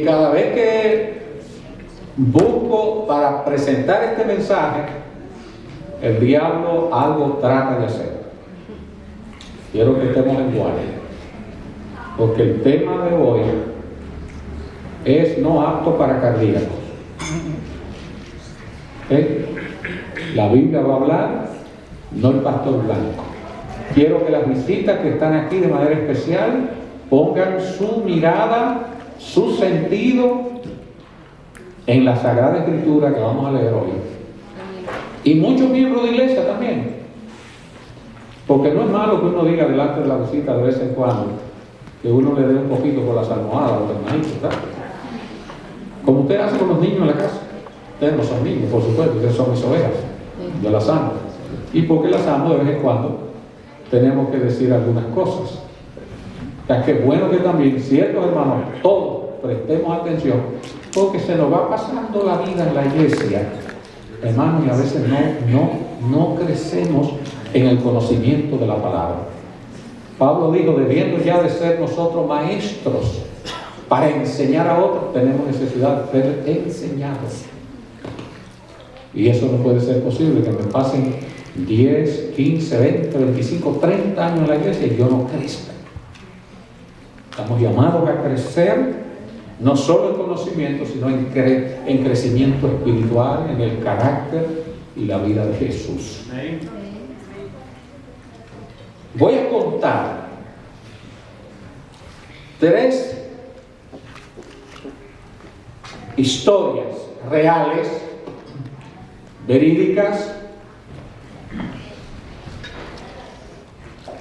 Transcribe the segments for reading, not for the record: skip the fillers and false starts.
Y cada vez que busco para presentar este mensaje, el diablo algo trata de hacer. Quiero que estemos en guardia, porque el tema de hoy es no apto para cardíacos. La Biblia va a hablar, no el pastor blanco. Quiero que las visitas que están aquí de manera especial pongan su mirada, su sentido en la Sagrada Escritura que vamos a leer hoy. Y muchos miembros de iglesia también. Porque no es malo que uno diga delante de la visita de vez en cuando que uno le dé un poquito por las almohadas a los hermanitos, ¿verdad? Como usted hace con los niños en la casa. Ustedes no son niños, por supuesto, ustedes son mis ovejas. Yo las amo. Y porque las amo, de vez en cuando tenemos que decir algunas cosas. O sea, que bueno que también ciertos hermanos, todos prestemos atención, porque se nos va pasando la vida en la iglesia, hermanos, y a veces no crecemos en el conocimiento de la palabra. Pablo dijo, debiendo ya de ser nosotros maestros para enseñar a otros, tenemos necesidad de ser enseñados. Y eso no puede ser posible, que me pasen 10, 15, 20, 25, 30 años en la iglesia y yo no crezca. Estamos llamados a crecer, no solo en conocimiento, sino en crecimiento espiritual, en el carácter y la vida de Jesús. Voy a contar 3 historias reales, verídicas.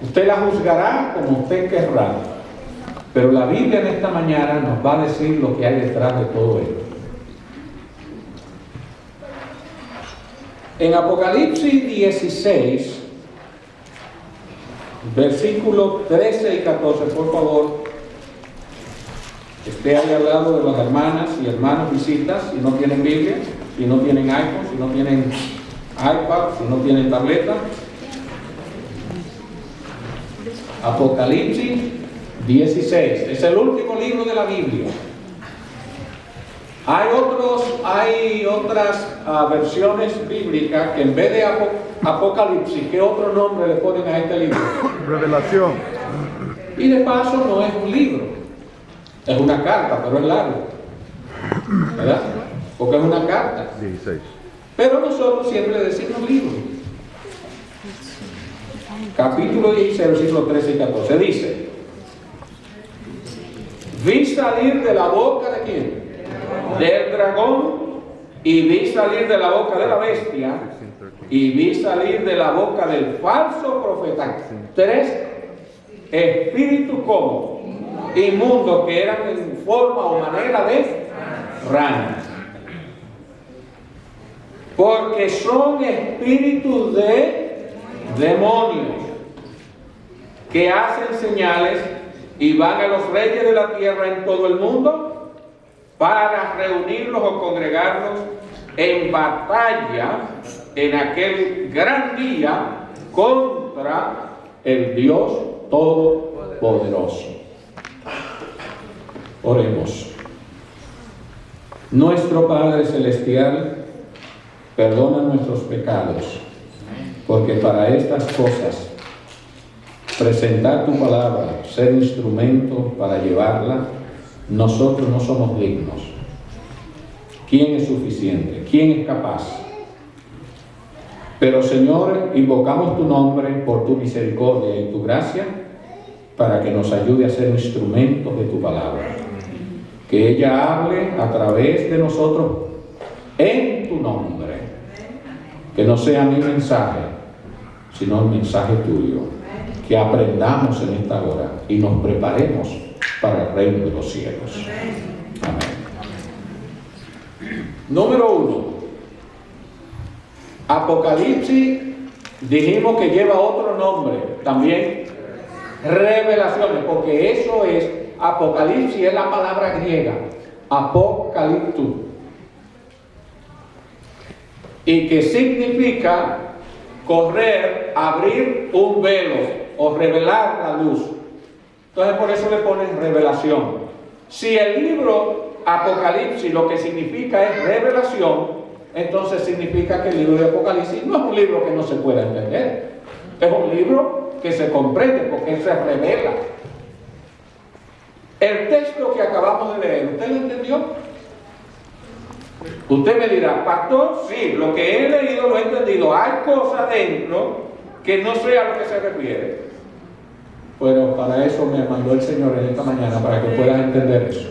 Usted la juzgará como usted querrá, pero la Biblia en esta mañana nos va a decir lo que hay detrás de todo esto. En Apocalipsis 16, versículos 13 y 14, por favor, esté ahí al lado de las hermanas y hermanos visitas, si no tienen Biblia, si no tienen iPhone, si no tienen iPad, si no tienen tableta. Apocalipsis 16, es el último libro de la Biblia. Hay otras versiones bíblicas que en vez de Apocalipsis, ¿qué otro nombre le ponen a este libro? Revelación. Y de paso no es un libro, es una carta, pero es largo, ¿verdad? Porque es una carta. 16. Pero nosotros siempre le decimos libro. Capítulo 16, versículos 13 y 14, dice: vi salir de la boca de quién? Del dragón, y vi salir de la boca de la bestia, y vi salir de la boca del falso profeta 3 espíritus como inmundos, que eran en forma o manera de ranas, porque son espíritus de demonios que hacen señales y van a los reyes de la tierra en todo el mundo para reunirlos o congregarlos en batalla en aquel gran día contra el Dios Todopoderoso. Oremos. Nuestro Padre Celestial, perdona nuestros pecados, porque para estas cosas, presentar tu palabra, ser instrumento para llevarla, nosotros no somos dignos. ¿Quién es suficiente? ¿Quién es capaz? Pero Señor, invocamos tu nombre por tu misericordia y tu gracia para que nos ayude a ser instrumentos de tu palabra. Que ella hable a través de nosotros en tu nombre. Que no sea mi mensaje, sino el mensaje tuyo. Que aprendamos en esta hora y nos preparemos para el reino de los cielos. Amén. Número 1. Apocalipsis, dijimos que lleva otro nombre, también revelaciones, porque eso es, Apocalipsis es la palabra griega, apocaliptu, y que significa correr, abrir un velo o revelar la luz. Entonces por eso le ponen revelación. Si el libro Apocalipsis lo que significa es revelación, entonces significa que el libro de Apocalipsis no es un libro que no se pueda entender, es un libro que se comprende porque se revela. El texto que acabamos de leer, ¿usted lo entendió? Usted me dirá, pastor, sí, lo que he leído lo he entendido. Hay cosas dentro que no sé a lo que se refiere. Bueno, para eso me mandó el Señor en esta mañana, para que puedas entender eso.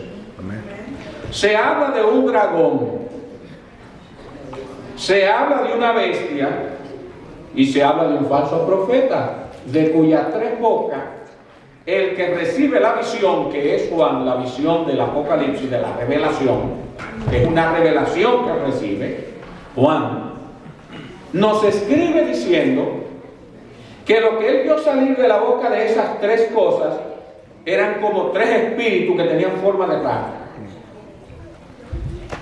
Se habla de un dragón, se habla de una bestia y se habla de un falso profeta, de cuyas 3 bocas el que recibe la visión, que es Juan, la visión del Apocalipsis, de la revelación, que es una revelación que recibe Juan, nos escribe diciendo que lo que él vio salir de la boca de esas 3 cosas eran como 3 espíritus que tenían forma de rana.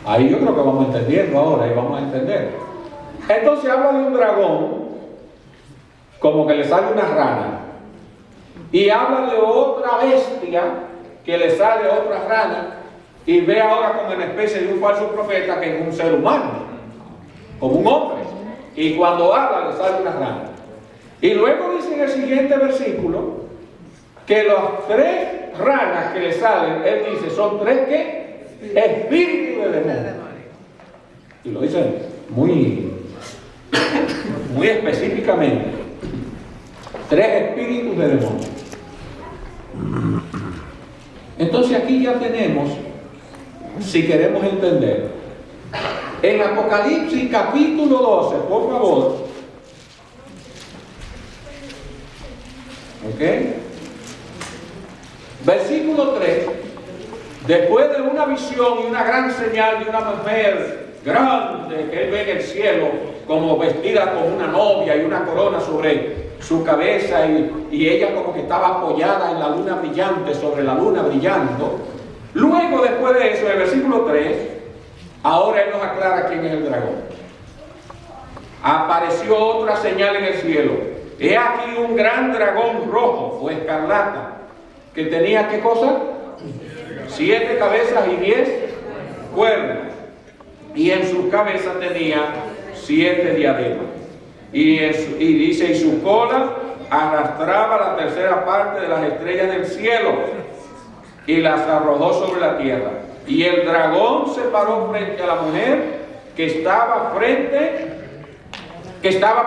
Ahí yo creo que vamos entendiendo ahora y vamos a entender. Entonces habla de un dragón, como que le sale una rana, y habla de otra bestia que le sale otra rana, y ve ahora como una especie de un falso profeta que es un ser humano, como un hombre, y cuando habla le sale una rana. Y luego dice en el siguiente versículo que las 3 ranas que le salen, él dice, son 3 ¿qué? Espíritus de demonio. Y lo dice muy específicamente. 3 espíritus de demonio. Entonces aquí ya tenemos, si queremos entender, en Apocalipsis capítulo 12, por favor, ¿ok? Versículo 3, después de una visión y una gran señal de una mujer grande que él ve en el cielo, como vestida como una novia y una corona sobre su cabeza, y ella como que estaba apoyada en la luna brillante, sobre la luna brillando. Luego, después de eso, en el versículo 3, ahora él nos aclara quién es el dragón. Apareció otra señal en el cielo. He aquí un gran dragón rojo o escarlata, que tenía, ¿qué cosa? 7 cabezas y 10 cuernos, y en sus cabezas tenía 7 diademas, y dice, y su cola arrastraba la tercera parte de las estrellas del cielo y las arrojó sobre la tierra. Y el dragón se paró frente a la mujer que estaba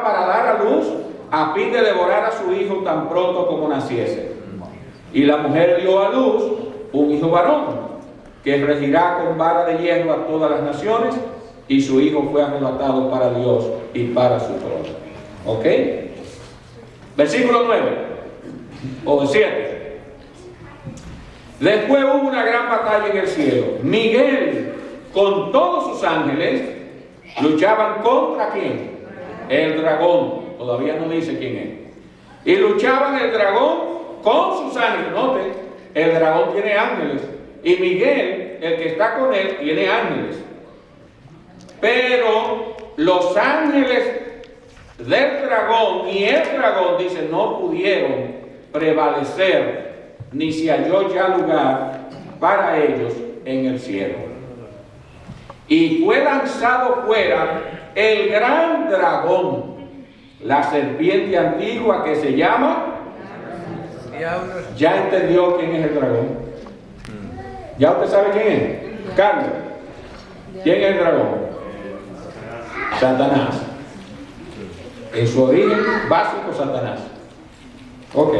para dar a luz, a fin de devorar a su hijo tan pronto como naciese. Y la mujer dio a luz un hijo varón, que regirá con vara de hierro a todas las naciones, y su hijo fue arrebatado para Dios y para su trono. ¿Ok? Versículo 9 o 7. Después hubo una gran batalla en el cielo. Miguel con todos sus ángeles luchaban contra ¿quién? El dragón. Todavía no dice quién es. Y luchaban el dragón con sus ángeles. Noten, el dragón tiene ángeles, y Miguel, el que está con él, tiene ángeles. Pero los ángeles del dragón y el dragón, dice, no pudieron prevalecer, ni se halló ya lugar para ellos en el cielo. Y fue lanzado fuera el gran dragón, la serpiente antigua que se llama... ¿Ya entendió quién es el dragón? ¿Ya usted sabe quién es? Carlos, ¿quién es el dragón? Satanás. En su origen básico, Satanás. Ok,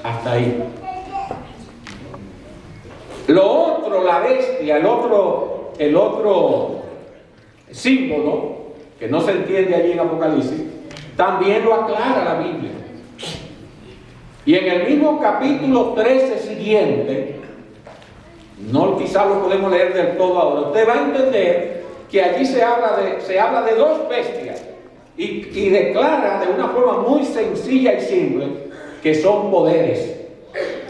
hasta ahí. Lo otro, la bestia, el otro símbolo, que no se entiende allí en Apocalipsis, también lo aclara la Biblia. Y en el mismo capítulo 13 siguiente, no quizás lo podemos leer del todo ahora, usted va a entender que allí se habla de 2 bestias, y declara de una forma muy sencilla y simple que son poderes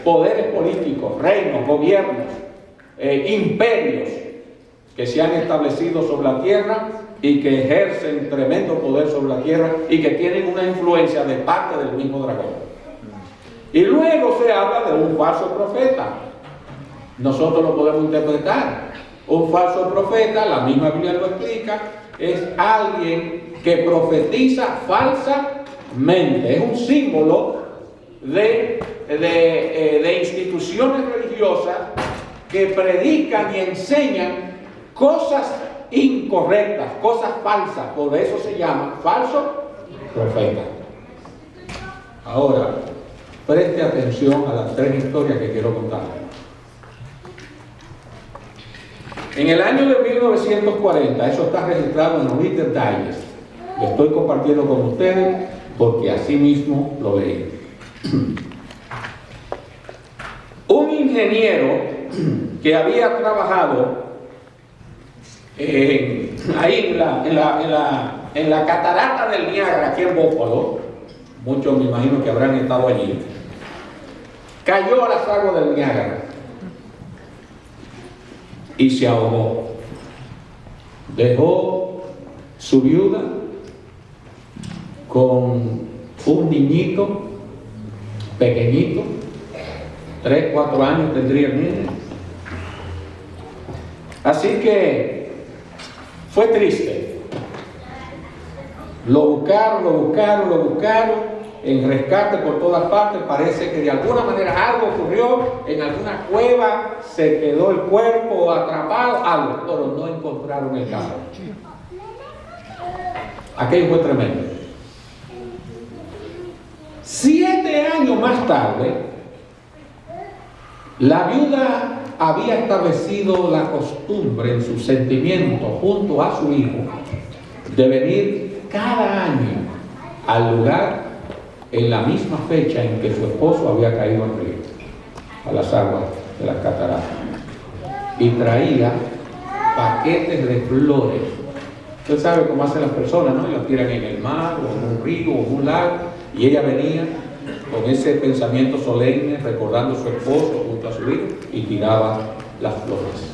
políticos, reinos, gobiernos, imperios que se han establecido sobre la tierra y que ejercen tremendo poder sobre la tierra y que tienen una influencia de parte del mismo dragón. Y luego se habla de un falso profeta. Nosotros lo podemos interpretar Un falso profeta, la misma Biblia lo explica, es alguien que profetiza falsamente. Es un símbolo de instituciones religiosas que predican y enseñan cosas incorrectas, cosas falsas. Por eso se llama falso profeta. Ahora, preste atención a las tres historias que quiero contar. En el año de 1940, eso está registrado en Reader's Digest. Lo estoy compartiendo con ustedes porque así mismo lo leí. Un ingeniero que había trabajado ahí en la catarata del Niágara, aquí en Buffalo, muchos me imagino que habrán estado allí, cayó a las aguas del Niágara y se ahogó. Dejó su viuda con un niñito pequeñito, 3, 4 años tendría el niño. Así que fue triste. Lo buscaron en rescate por todas partes. Parece que de alguna manera algo ocurrió, en alguna cueva se quedó el cuerpo atrapado, algo, pero no encontraron el carro. Aquello fue tremendo. 7 años más tarde, la viuda había establecido la costumbre en su sentimiento junto a su hijo de venir cada año al lugar en la misma fecha en que su esposo había caído al río, a las aguas de las cataratas, y traía paquetes de flores. Usted sabe cómo hacen las personas, ¿no? Y las tiran en el mar, o en un río, o en un lago, y ella venía con ese pensamiento solemne, recordando a su esposo junto a su hijo, y tiraba las flores.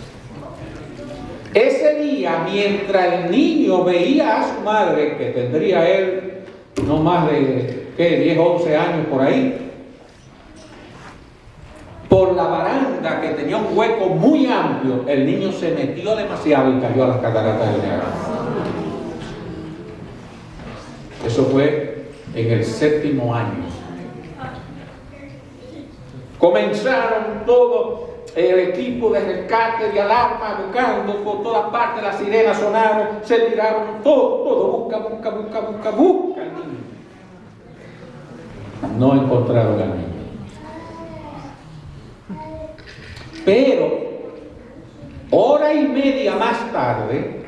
Ese día, mientras el niño veía a su madre, que tendría él no más de 10, 11 años por ahí, por la baranda que tenía un hueco muy amplio, el niño se metió demasiado y cayó a las cataratas del Niágara. Eso fue en el 7º año. Comenzaron todo el equipo de rescate, de alarma, buscando por todas partes, las sirenas sonaron, se tiraron todo, busca al niño. No encontraron al niño. Pero, hora y media más tarde,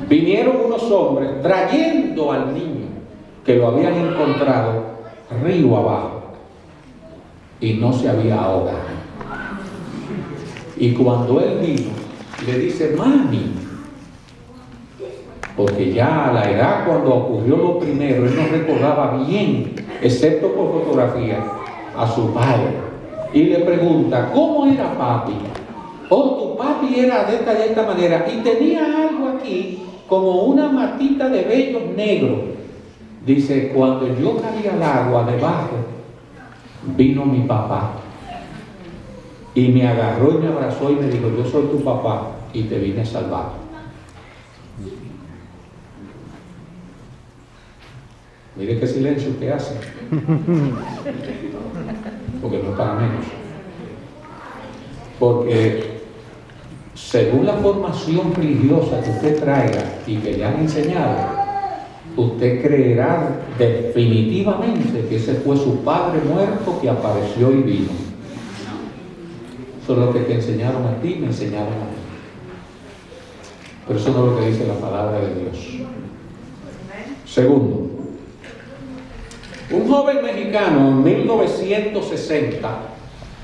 vinieron unos hombres trayendo al niño que lo habían encontrado río abajo y no se había ahogado. Y cuando él vino, le dice: mami, porque ya a la edad cuando ocurrió lo primero, él no recordaba bien, excepto por fotografía, a su padre. Y le pregunta: ¿cómo era papi? Oh, tu papi era de esta manera, y tenía algo aquí, como una matita de vellos negros. Dice: cuando yo caí al agua debajo, vino mi papá y me agarró y me abrazó y me dijo: yo soy tu papá y te vine a salvar. Mire qué silencio que hace, porque no es para menos. Porque según la formación religiosa que usted traiga y que le han enseñado, usted creerá definitivamente que ese fue su padre muerto que apareció y vino. Eso es lo que te enseñaron a ti, me enseñaron a mí. Pero eso no es lo que dice la palabra de Dios. Segundo, un joven mexicano en 1960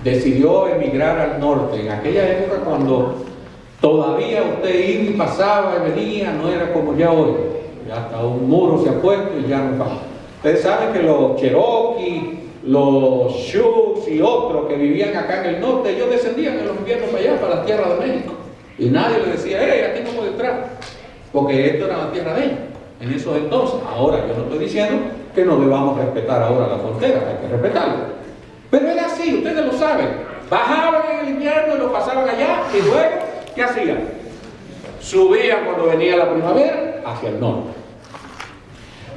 decidió emigrar al norte. En aquella época, cuando todavía usted iba y pasaba y venía, no era como ya hoy. Ya hasta un muro se ha puesto y ya no pasa. Ustedes saben que los Cherokee, los Sioux y otros que vivían acá en el norte, ellos descendían en los inviernos para allá, para la tierra de México. Y nadie les decía: aquí no puede entrar, porque esto era la tierra de ellos en esos entonces. Ahora, yo no estoy diciendo que no debamos respetar ahora la frontera, hay que respetarla. Pero era así, ustedes lo saben. Bajaban en el invierno y lo pasaban allá, y luego ¿qué hacían? Subían cuando venía la primavera hacia el norte.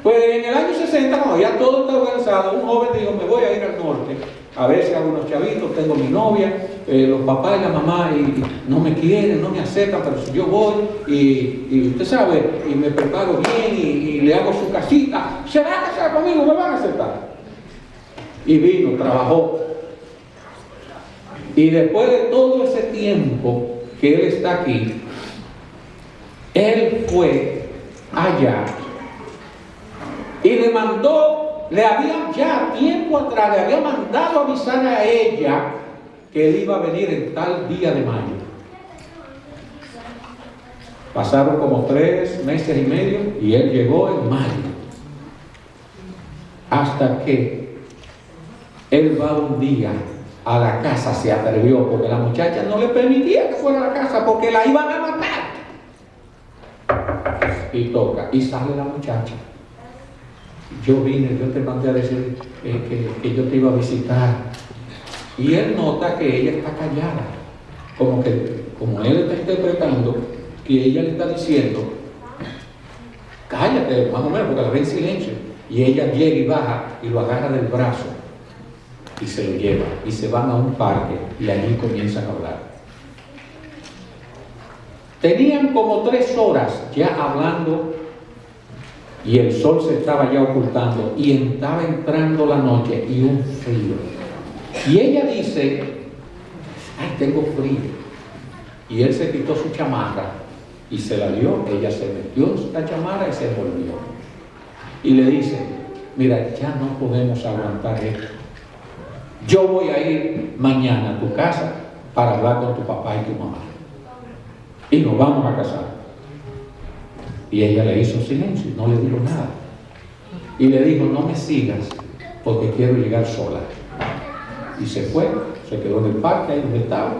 Pues en el año 60, cuando ya todo está organizado, un joven dijo, me voy a ir al norte, a ver si hago unos chavitos, tengo mi novia, los papás y la mamá y no me quieren, no me aceptan, pero si yo voy y usted sabe, y me preparo bien y le hago su casita, se va a casar conmigo, me van a aceptar. Y vino, trabajó. Y después de todo ese tiempo que él está aquí, él fue allá y le mandó, le había ya tiempo atrás, le había mandado avisar a ella que él iba a venir en tal día de mayo. Pasaron como 3 meses y medio y él llegó en mayo. Hasta que él va un día a la casa, se atrevió, porque la muchacha no le permitía que fuera a la casa porque la iban a matar. Y toca, y sale la muchacha. Yo vine, yo te mandé a decir que yo te iba a visitar. Y él nota que ella está callada, como él está interpretando que ella le está diciendo, cállate, más o menos, porque la ve en silencio. Y ella llega y baja y lo agarra del brazo y se lo lleva y se van a un parque y allí comienzan a hablar. Tenían como 3 horas ya hablando y el sol se estaba ya ocultando y estaba entrando la noche y un frío. Y ella dice, ay, tengo frío. Y él se quitó su chamarra y se la dio, ella se metió en la chamarra y se volvió. Y le dice, mira, ya no podemos aguantar esto. Yo voy a ir mañana a tu casa para hablar con tu papá y tu mamá. Y nos vamos a casar. Y ella le hizo silencio, no le dijo nada. Y le dijo, no me sigas porque quiero llegar sola. Y se fue, se quedó en el parque, ahí donde estaba.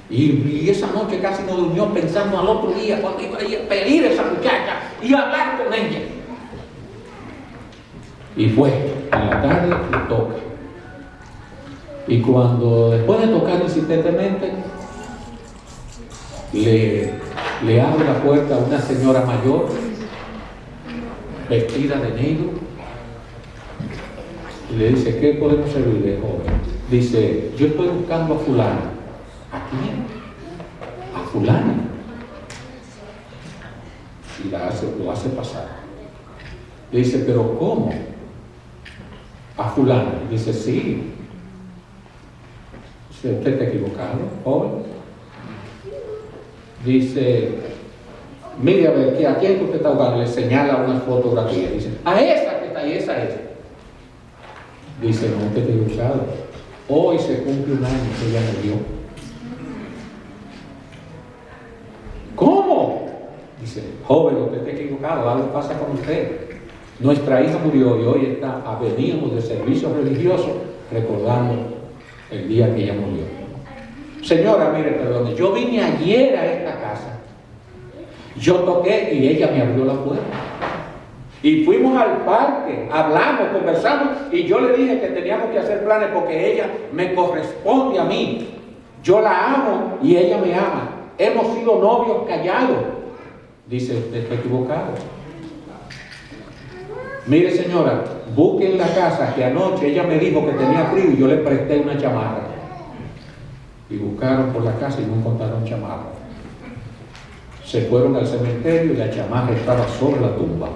Y esa noche casi no durmió pensando al otro día cuando iba a ir a pedir a esa muchacha y a hablar con ella. Y fue, en la tarde le toca. Y cuando después de tocar insistentemente, le abre la puerta a una señora mayor, vestida de negro, y le dice, ¿qué podemos servirle, joven? Dice, yo estoy buscando a fulano. ¿A quién? A fulano. Y lo hace pasar. Le dice, ¿pero cómo? A fulano. Dice, sí. Dice, ¿usted está equivocado, joven? Dice, mire a ver, ¿a quién usted está buscando? Le señala una fotografía. Dice, a esa que está ahí, esa es. Dice, no, usted está equivocado. Hoy se cumple un año que ella murió. ¿Cómo? Dice, joven, usted está equivocado, algo pasa con usted. Nuestra hija murió y hoy veníamos de servicio religioso recordando el día que ella murió. Señora, mire, perdone, yo vine ayer a esta casa. Yo toqué y ella me abrió la puerta. Y fuimos al parque, hablamos, conversamos y yo le dije que teníamos que hacer planes porque ella me corresponde a mí. Yo la amo y ella me ama. Hemos sido novios callados. Dice, usted está equivocado. Mire, señora, busque en la casa que anoche ella me dijo que tenía frío y yo le presté una chamarra. Y buscaron por la casa y no encontraron chamarra. Se fueron al cementerio y la chamarra estaba sobre la tumba.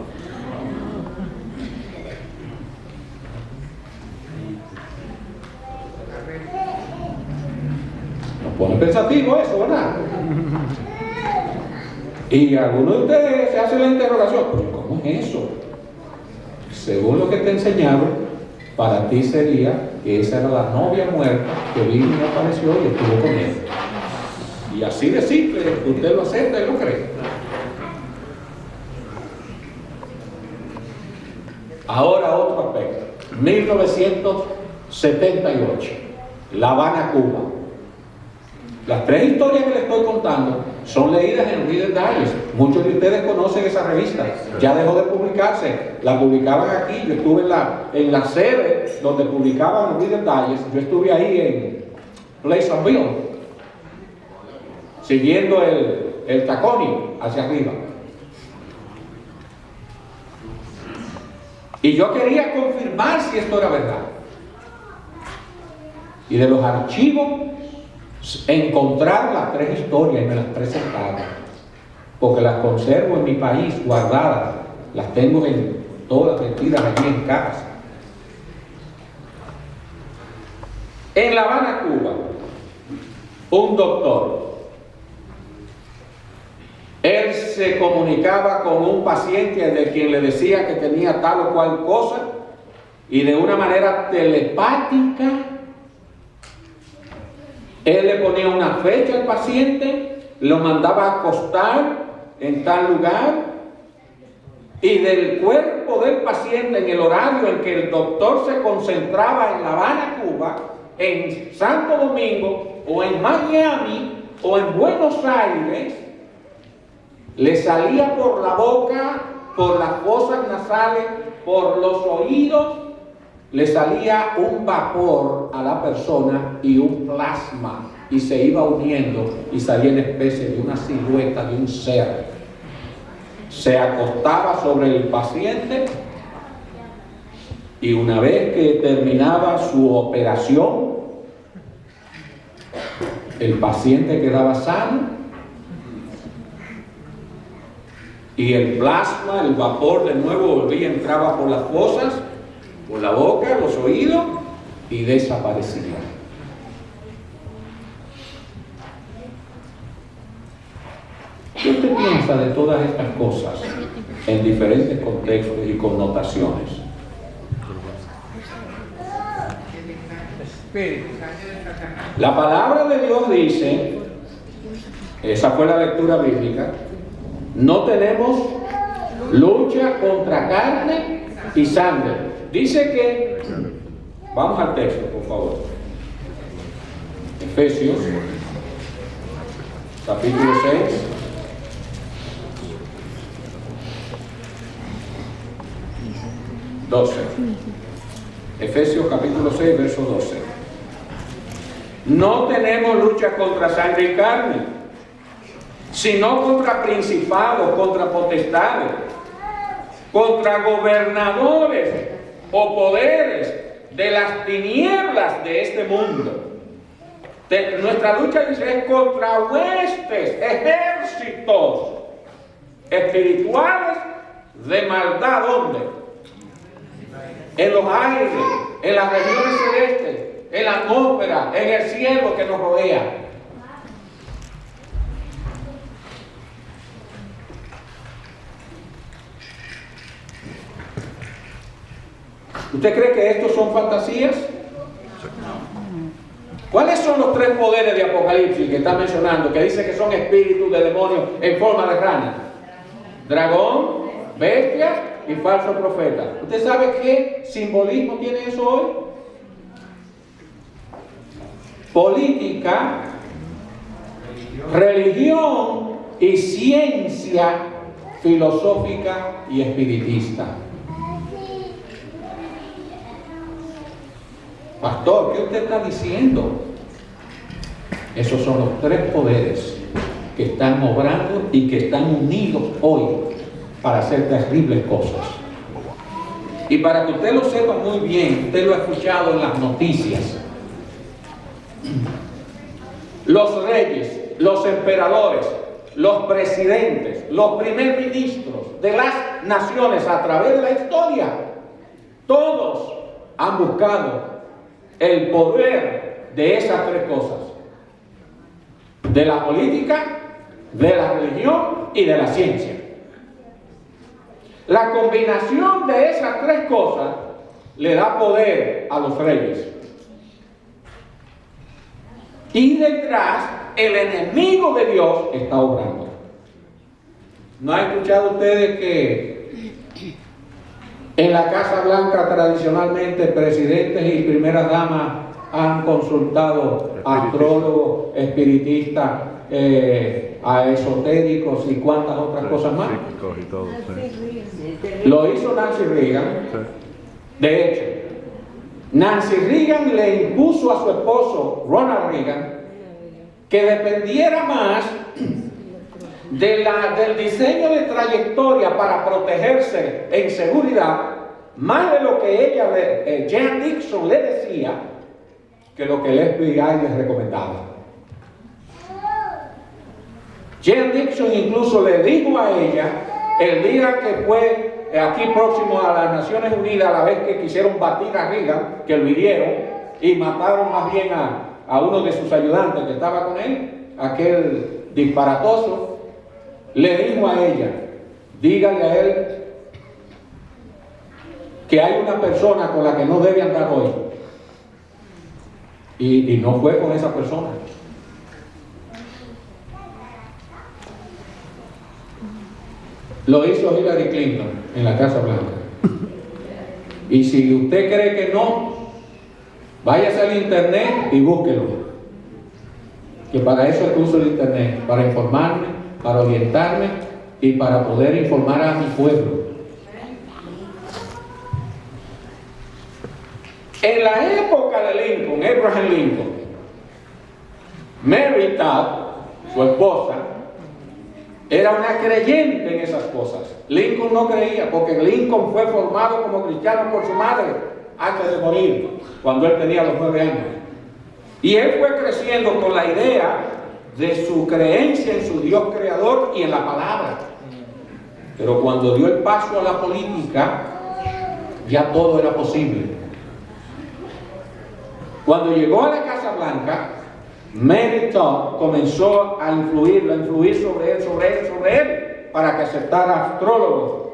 Nos pone pensativo eso, ¿verdad? Y algunos de ustedes se hacen la interrogación, ¿pero cómo es eso? Según lo que te enseñaron, para ti sería que esa era la novia muerta que vino y apareció y estuvo con él. Y así de simple, usted lo acepta y lo cree. Ahora otro aspecto. 1978, La Habana, Cuba. Las 3 historias que les estoy contando son leídas en Reader's Digest. Muchos de ustedes conocen esa revista. Ya dejó de publicarse. La publicaban aquí. Yo estuve en la sede donde publicaban Reader's Digest. Yo estuve ahí en Pleasantville. siguiendo el tacón hacia arriba. Y yo quería confirmar si esto era verdad. Y de los archivos encontrar las 3 historias y me las presentaron, porque las conservo en mi país guardadas, las tengo todas metidas aquí en casa. En La Habana, Cuba, un doctor, él se comunicaba con un paciente de quien le decía que tenía tal o cual cosa, y de una manera telepática él le ponía una fecha al paciente, lo mandaba a acostar en tal lugar, y del cuerpo del paciente, en el horario en que el doctor se concentraba en La Habana, Cuba, en Santo Domingo, o en Miami, o en Buenos Aires, le salía por la boca, por las fosas nasales, por los oídos, le salía un vapor a la persona y un plasma, y se iba uniendo y salía en especie de una silueta de un ser. Se acostaba sobre el paciente y una vez que terminaba su operación, el paciente quedaba sano y el plasma, el vapor de nuevo volvía, entraba por las fosas, por la boca, los oídos, y desaparecía. ¿Qué usted piensa de todas estas cosas en diferentes contextos y connotaciones? La palabra de Dios dice, esa fue la lectura bíblica, no tenemos lucha contra carne y sangre. Dice que, vamos al texto, por favor. Efesios, capítulo 6. Efesios capítulo 6, verso 12. No tenemos lucha contra sangre y carne, sino contra principados, contra potestades, contra gobernadores o poderes de las tinieblas de este mundo. Nuestra lucha, dice, es contra huestes, ejércitos espirituales de maldad. ¿Dónde? En los aires, en las regiones celestes, en la atmósfera, en el cielo que nos rodea. ¿Usted cree que estos son fantasías? ¿Cuáles son los 3 poderes de Apocalipsis que está mencionando, que dice que son espíritus de demonios en forma de rana? Dragón, bestia y falso profeta. ¿Usted sabe qué simbolismo tiene eso hoy? Política, religión y ciencia filosófica y espiritista. Pastor, ¿qué usted está diciendo? Esos son los 3 poderes que están obrando y que están unidos hoy para hacer terribles cosas. Y para que usted lo sepa muy bien, usted lo ha escuchado en las noticias. Los reyes, los emperadores, los presidentes, los primer ministros de las naciones a través de la historia, todos han buscado el poder de esas 3 cosas: de la política, de la religión y de la ciencia. La combinación de esas 3 cosas le da poder a los reyes. Y detrás, el enemigo de Dios está obrando. ¿No han escuchado ustedes que en la Casa Blanca tradicionalmente presidentes y primeras damas han consultado a astrólogos, espiritistas, a esotéricos y cuantas otras cosas más? Lo hizo Nancy Reagan. De hecho, Nancy Reagan le impuso a su esposo Ronald Reagan que dependiera más del diseño de trayectoria para protegerse en seguridad, más de lo que Jan Nixon le decía, que lo que el FBI les recomendaba. Jan Nixon incluso le dijo a ella, el día que fue aquí próximo a las Naciones Unidas, a la vez que quisieron batir a Reagan, que lo hirieron y mataron más bien a uno de sus ayudantes que estaba con él, aquel disparatoso, le dijo a ella, dígale a él que hay una persona con la que no debe andar hoy. Y no fue con esa persona. Lo hizo Hillary Clinton en la Casa Blanca. Y si usted cree que no, váyase al internet y búsquelo. Que para eso es que uso el internet, para informarme, para orientarme y para poder informar a mi pueblo. En la época de Lincoln, Abraham Lincoln, Mary Todd, su esposa, era una creyente en esas cosas. Lincoln no creía, porque Lincoln fue formado como cristiano por su madre antes de morir, cuando él tenía los 9 años. Y él fue creciendo con la idea de su creencia en su Dios creador y en la palabra. Pero cuando dio el paso a la política, ya todo era posible. Cuando llegó a la Casa Blanca, Mary Todd comenzó a influir sobre él, para que aceptara astrólogos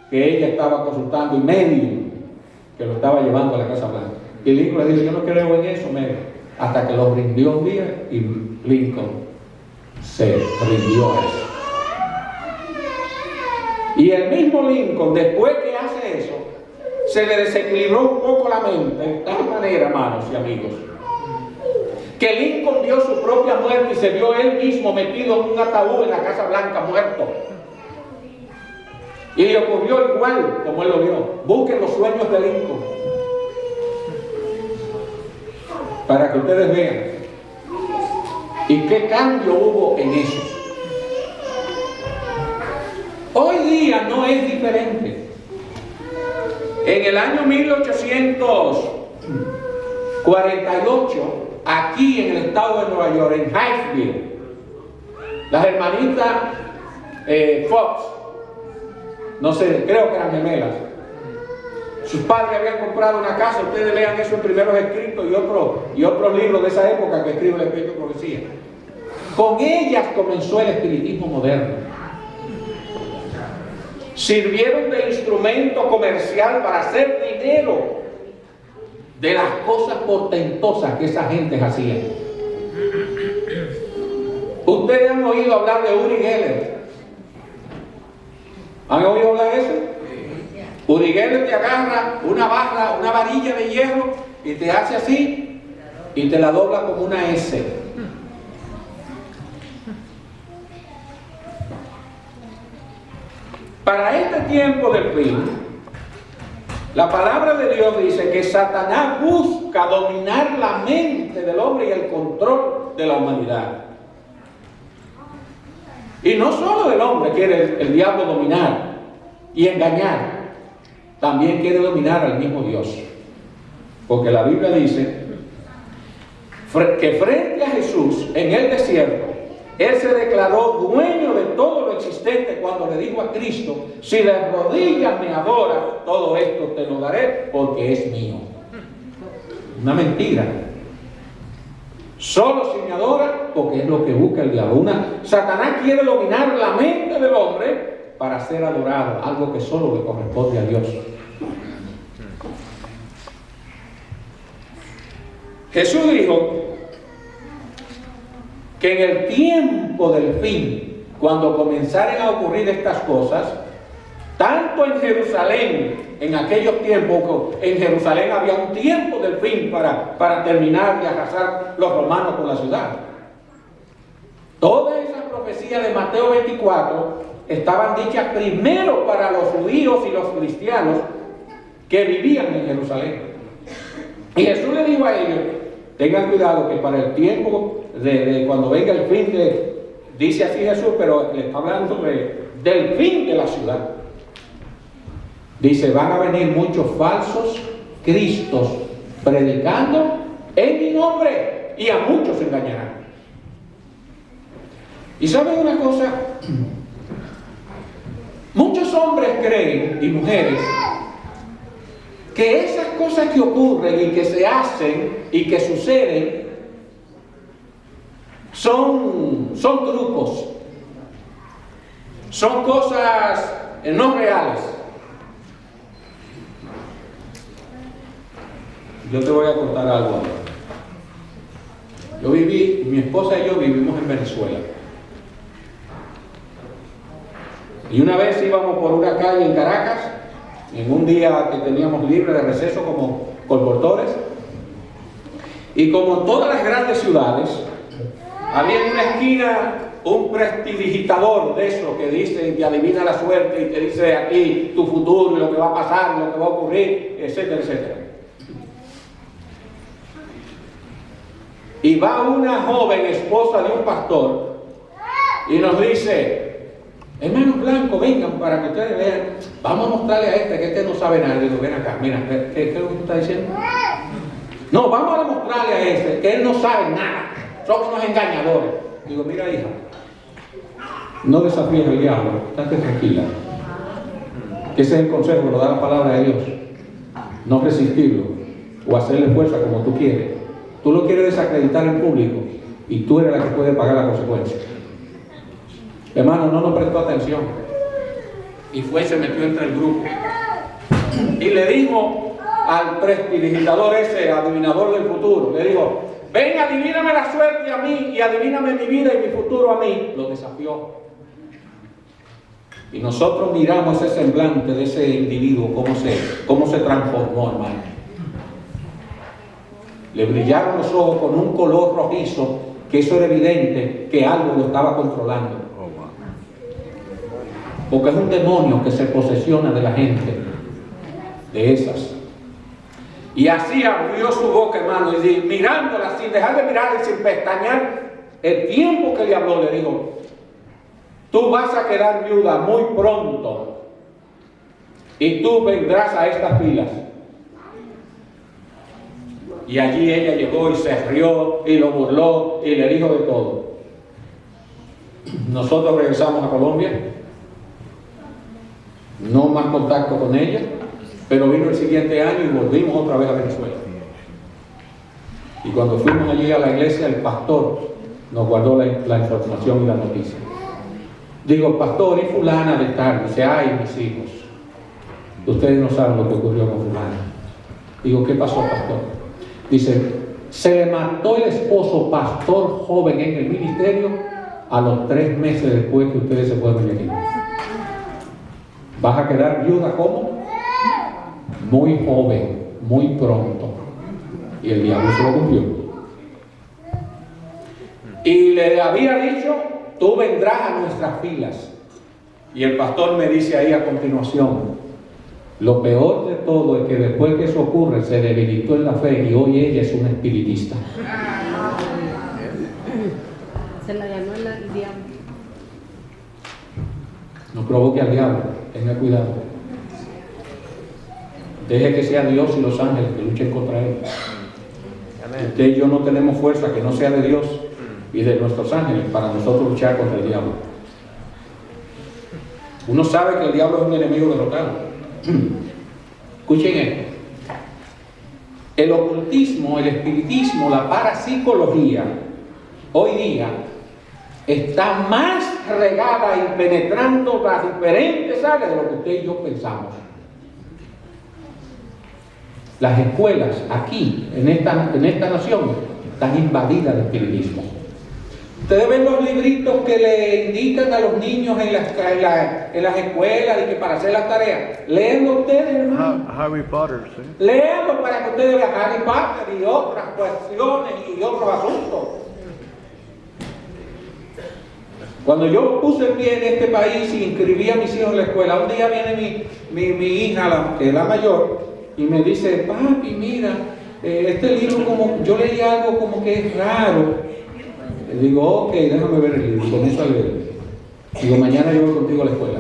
que ella estaba consultando y médicos que lo estaba llevando a la Casa Blanca. Y Lincoln le dijo, yo no creo en eso, Mary, hasta que lo rindió un día y Lincoln se rindió a eso. Y el mismo Lincoln, después que hace eso, se le desequilibró un poco la mente, de tal manera, hermanos y amigos, que Lincoln vio su propia muerte y se vio él mismo metido en un ataúd en la Casa Blanca, muerto. Y le ocurrió igual como él lo vio. Busquen los sueños de Lincoln para que ustedes vean. ¿Y qué cambio hubo en eso? Hoy día no es diferente. En el año 1848, aquí en el estado de Nueva York, en Hinesville, las hermanitas Fox, no sé, creo que eran gemelas, sus padres habían comprado una casa. Ustedes lean eso en Primeros Escritos y otros libros de esa época que escribe el Espíritu de Profecía. Con ellas comenzó el espiritismo moderno. Sirvieron de instrumento comercial para hacer dinero de las cosas portentosas que esa gente hacía. Ustedes han oído hablar de Uri Geller. ¿Han oído hablar de eso? Uri Geller te agarra una varilla de hierro y te hace así y te la dobla como una S. Para este tiempo del fin, la palabra de Dios dice que Satanás busca dominar la mente del hombre y el control de la humanidad. Y no solo del hombre quiere el diablo dominar y engañar, también quiere dominar al mismo Dios. Porque la Biblia dice que frente a Jesús en el desierto, Él se declaró dueño de todo lo existente cuando le dijo a Cristo, si de rodillas me adoras, todo esto te lo daré porque es mío. Una mentira. Solo si me adora, porque es lo que busca el diablo. Satanás quiere dominar la mente del hombre para ser adorado, algo que solo le corresponde a Dios. Jesús dijo que en el tiempo del fin, cuando comenzaren a ocurrir estas cosas, tanto en Jerusalén, en aquellos tiempos, en Jerusalén había un tiempo del fin para terminar y arrasar los romanos con la ciudad. Todas esas profecías de Mateo 24 estaban dichas primero para los judíos y los cristianos que vivían en Jerusalén. Y Jesús le dijo a ellos, tengan cuidado que para el tiempo de cuando venga el fin dice así Jesús, pero le está hablando del fin de la ciudad. Dice, van a venir muchos falsos cristos predicando en mi nombre y a muchos engañarán. Y ¿saben una cosa? Muchos hombres creen, y mujeres, que esas cosas que ocurren y que se hacen y que suceden son trucos, son cosas no reales. Yo te voy a contar algo ahora. Mi esposa y yo vivimos en Venezuela. Y una vez íbamos por una calle en Caracas, en un día que teníamos libre de receso como colportores, y como en todas las grandes ciudades, había en una esquina un prestidigitador de eso que dice, que adivina la suerte y te dice aquí tu futuro y lo que va a pasar, lo que va a ocurrir, etcétera, etcétera. Y va una joven esposa de un pastor y nos dice, hermanos blancos, vengan para que ustedes vean, vamos a mostrarle a que este no sabe nada. Digo, ven acá, mira, ¿qué es lo que tú estás diciendo? No, vamos a demostrarle a que él no sabe nada, son unos engañadores. Digo, mira hija, no desafíes al diablo, estate tranquila, que ese es el consejo que nos da la palabra de Dios, no resistirlo o hacerle fuerza como tú quieres. Tú lo quieres desacreditar en público y tú eres la que puede pagar la consecuencia. Hermano, no nos prestó atención y se metió entre el grupo y le dijo al prestidigitador ese, adivinador del futuro, le dijo, ven, adivíname la suerte a mí y adivíname mi vida y mi futuro a mí. Lo desafió. Y nosotros miramos ese semblante de ese individuo, cómo se transformó, hermano. Le brillaron los ojos con un color rojizo, que eso era evidente que algo lo estaba controlando. Porque es un demonio que se posesiona de la gente, de esas. Y así abrió su boca, hermano, y mirándola sin dejar de mirar y sin pestañear, el tiempo que le habló, le dijo, tú vas a quedar viuda muy pronto y tú vendrás a estas filas. Y allí ella llegó y se rió y lo burló y le dijo de todo. Nosotros regresamos a Colombia, no más contacto con ella, pero vino el siguiente año y volvimos otra vez a Venezuela. Y cuando fuimos allí a la iglesia, el pastor nos guardó la información y la noticia. Digo, pastor, y fulana de tal, dice, ay, mis hijos, ustedes no saben lo que ocurrió con fulana. Digo, ¿qué pasó, pastor? Dice, se le mató el esposo, pastor joven en el ministerio, a los 3 meses después que ustedes se fueron de aquí. ¿Vas a quedar viuda cómo? Muy joven, muy pronto. Y el diablo se lo cumplió. Y le había dicho, tú vendrás a nuestras filas. Y el pastor me dice ahí a continuación, lo peor de todo es que después que eso ocurre se debilitó en la fe y hoy ella es una espiritista. Se la ganó el diablo. No provoque al diablo, tenga cuidado. Deje que sea Dios y los ángeles que luchen contra él. Usted y yo no tenemos fuerza que no sea de Dios y de nuestros ángeles para nosotros luchar contra el diablo. Uno sabe que el diablo es un enemigo derrotado. Escuchen esto. El ocultismo, el espiritismo, la parapsicología hoy día está más regada y penetrando las diferentes áreas de lo que usted y yo pensamos. Las escuelas aquí, en esta nación, están invadidas de espiritismo. Ustedes ven los libritos que le indican a los niños en las escuelas y que para hacer las tareas. Léanlo ustedes, hermano. Harry Potter, sí. Léanlo para que ustedes vean Harry Potter y otras cuestiones y otros asuntos. Cuando yo puse el pie en este país y inscribí a mis hijos en la escuela, un día viene mi hija, que es la mayor, y me dice, papi, mira, este libro, como yo leí algo como que es raro. Le digo, ok, déjame ver el libro, comienzo a leer. Digo, mañana yo voy contigo a la escuela.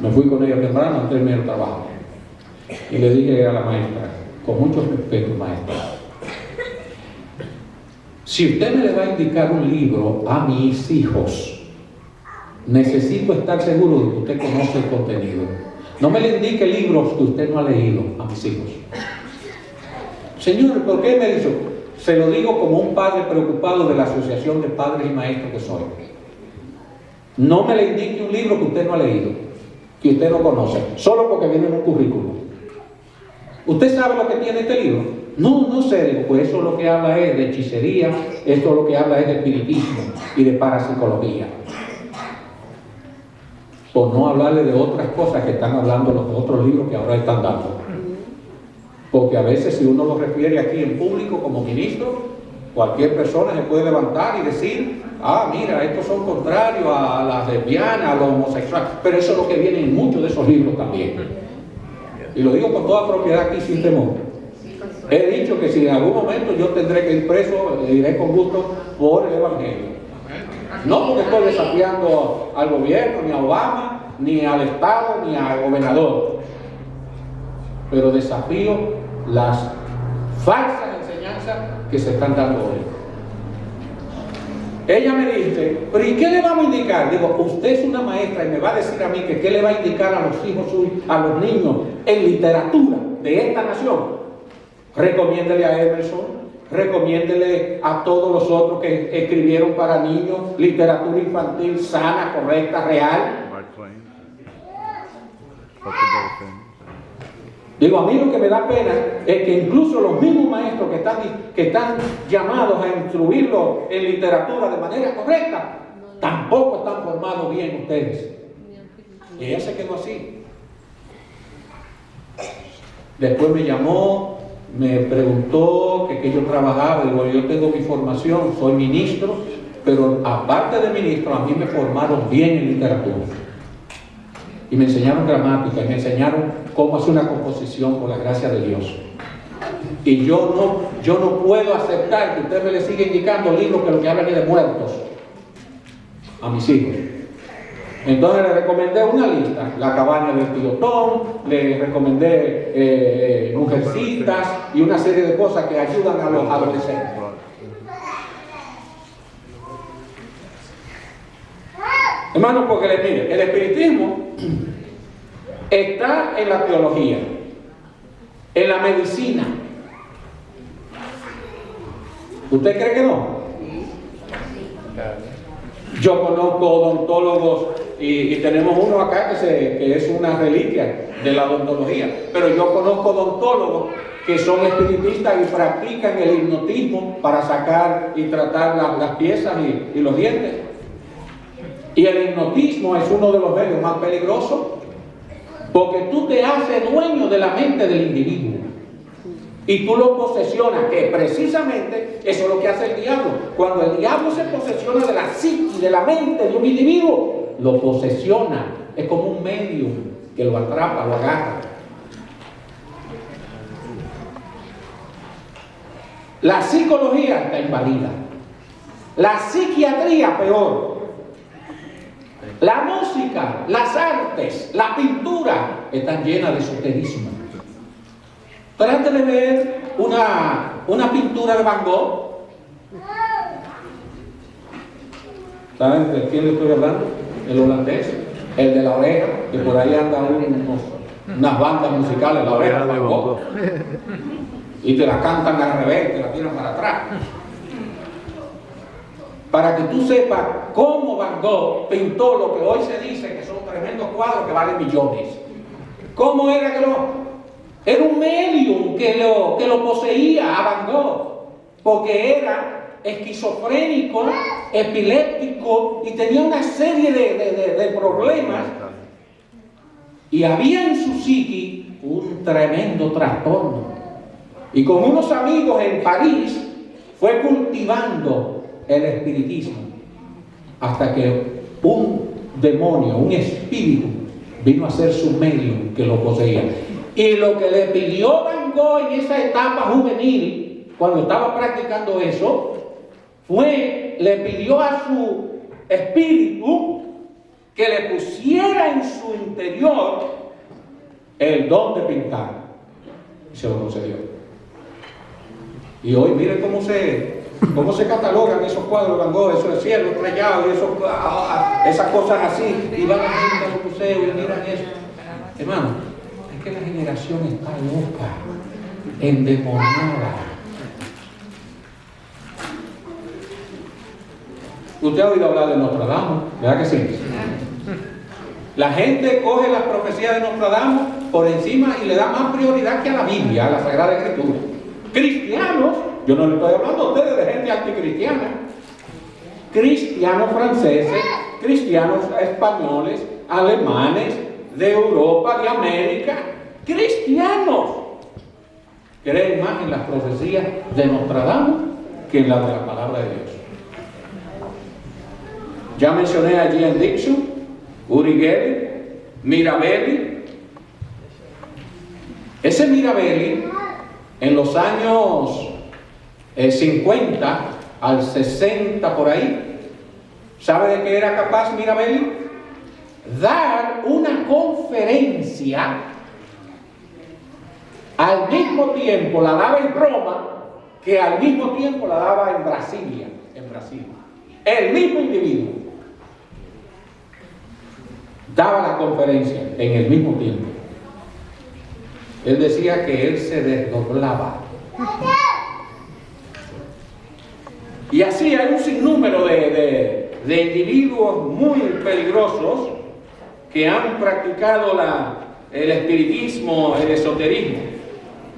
Me fui con ella temprano antes de terminar el trabajo. Y le dije a la maestra, con mucho respeto, maestra, si usted me le va a indicar un libro a mis hijos, necesito estar seguro de que usted conoce el contenido. No me le indique libros que usted no ha leído a mis hijos. Señor, ¿por qué me dijo? Se lo digo como un padre preocupado de la Asociación de Padres y Maestros que soy. No me le indique un libro que usted no ha leído, que usted no conoce, solo porque viene en un currículum. ¿Usted sabe lo que tiene este libro? No, no sé. Digo, pues eso lo que habla es de hechicería, esto lo que habla es de espiritismo y de parapsicología. Por no hablarle de otras cosas que están hablando los otros libros que ahora están dando. Porque a veces si uno lo refiere aquí en público como ministro, cualquier persona se puede levantar y decir, ah, mira, estos son contrarios a las lesbianas, a los homosexuales. Pero eso es lo que viene en muchos de esos libros también. Y lo digo con toda propiedad aquí sin temor. He dicho que si en algún momento yo tendré que ir preso, iré con gusto por el Evangelio. No porque estoy desafiando al gobierno, ni a Obama, ni al Estado, ni al gobernador. Pero desafío las falsas enseñanzas que se están dando hoy. Ella me dice, pero ¿y qué le vamos a indicar? Digo, usted es una maestra y me va a decir a mí que qué le va a indicar a los hijos suyos, a los niños en literatura de esta nación. Recomiéndele a Emerson, recomiéndele a todos los otros que escribieron para niños literatura infantil sana, correcta, real. Digo, a mí lo que me da pena es que incluso los mismos maestros que están llamados a instruirlos en literatura de manera correcta, tampoco están formados bien ustedes. Y ella se quedó así. Después me llamó, me preguntó que yo trabajaba. Digo, yo tengo mi formación, soy ministro, pero aparte de ministro, a mí me formaron bien en literatura. Y me enseñaron gramática, y me enseñaron cómo hacer una composición por la gracia de Dios. Y yo no puedo aceptar que usted me le siga indicando libros que lo que hablan es de muertos a mis hijos. Entonces le recomendé una lista, La cabaña del tío Tom, le recomendé Mujercitas y una serie de cosas que ayudan a los adolescentes. Hermano, porque mire, el espiritismo está en la teología, en la medicina. ¿Usted cree que no? Yo conozco odontólogos y tenemos uno acá que es una reliquia de la odontología, pero yo conozco odontólogos que son espiritistas y practican el hipnotismo para sacar y tratar las piezas y los dientes. Y el hipnotismo es uno de los medios más peligrosos porque tú te haces dueño de la mente del individuo y tú lo posesionas, que precisamente eso es lo que hace el diablo. Cuando el diablo se posesiona de la psique, de la mente de un individuo, lo posesiona, es como un medium que lo atrapa, lo agarra. La psicología está invadida, la psiquiatría peor. La música, las artes, la pintura están llenas de esoterismo. Trate de ver una pintura de Van Gogh. ¿Saben de quién le estoy hablando? El holandés, el de la oreja, que por ahí andan unas bandas musicales, la oreja de Van Gogh. Y te la cantan al revés, te la tiran para atrás. Para que tú sepas cómo Van Gogh pintó lo que hoy se dice que son tremendos cuadros que valen millones. ¿Cómo era que era un medium que lo poseía a Van Gogh? Porque era esquizofrénico, epiléptico y tenía una serie de problemas. Y había en su psiqui un tremendo trastorno. Y con unos amigos en París fue cultivando el espiritismo hasta que un demonio, un espíritu vino a ser su medium que lo poseía. Y lo que le pidió Van Gogh en esa etapa juvenil, cuando estaba practicando eso, le pidió a su espíritu que le pusiera en su interior el don de pintar. Y se lo concedió. Y hoy miren cómo se catalogan esos cuadros de Van Gogh, eso del cielo estrellado y esas cosas así, y van a los museos y miran eso. Hermano, es que la generación está loca, endemoniada. Usted ha oído hablar de Nostradamus, ¿verdad que sí? La gente coge las profecías de Nostradamus por encima y le da más prioridad que a la Biblia, a la Sagrada Escritura. Cristianos, yo no le estoy hablando a ustedes de gente anticristiana, cristianos franceses, cristianos españoles, alemanes, de Europa, de América, cristianos, creen más en las profecías de Nostradamus que en las de la palabra de Dios. Ya mencioné a Jean Dixon, Uri Geller, Mirabelli. Ese Mirabelli, en los años 50 al 60 por ahí, ¿sabe de qué era capaz Mirabelli? Dar una conferencia, al mismo tiempo la daba en Roma, que al mismo tiempo la daba en Brasilia, en Brasil. El mismo individuo daba la conferencia en el mismo tiempo. Él decía que él se desdoblaba. Y así hay un sinnúmero de individuos muy peligrosos que han practicado el espiritismo, el esoterismo.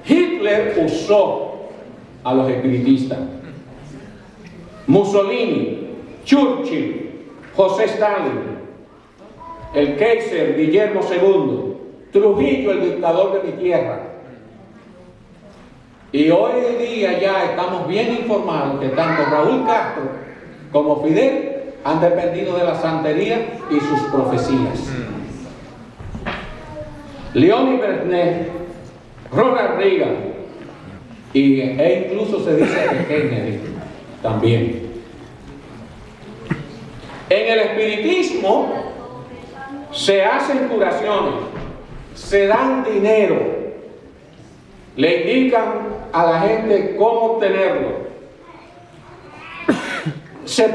Hitler usó a los espiritistas. Mussolini, Churchill, José Stalin, el Kaiser Guillermo II, Trujillo, el dictador de mi tierra. Y hoy en día ya estamos bien informados que tanto Raúl Castro como Fidel han dependido de la santería y sus profecías. Leonid Brezhnev, Ronald Reagan e incluso se dice que Kennedy también. En el espiritismo se hacen curaciones, se dan dinero, le indican a la gente cómo obtenerlo. Se